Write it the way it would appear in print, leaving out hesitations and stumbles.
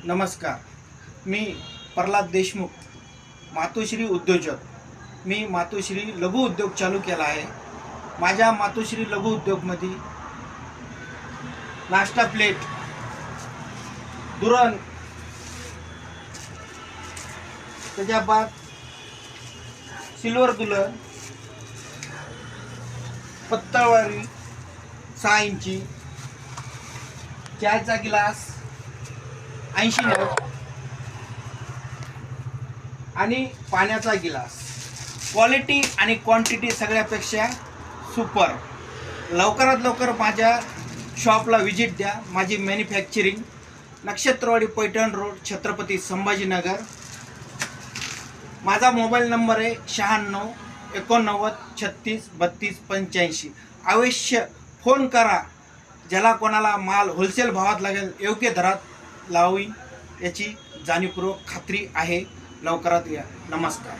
नमस्कार. मी प्रल्हाद देशमुख, मातोश्री उद्योजक. मी मातोश्री लघु उद्योग चालू केला आहे. माझ्या मातोश्री लघु उद्योगमध्ये नाश्ता प्लेट, दुरण, त्याच्या बाद सिल्वर दुलन, पत्तळवारी 6 इंची, चहाचा गिलास 80 नग आणि पाण्याचा गिलास. क्वालिटी आणि क्वांटिटी सगळ्यापेक्षा सुपर. लवकरात लवकर माझ्या शॉपला व्हिजिट द्या. माझी मॅन्युफॅक्चरिंग नक्षत्रवाडी पैठण रोड, छत्रपती संभाजीनगर. माझा मोबाईल नंबर आहे 96 89 36 32 85. अवश्य फोन करा. ज्याला कोणाला माल होलसेल भावात लागेल योग्य दरात लावीन याची जाणीवपूर्वक खात्री आहे. लवकरात या. नमस्कार.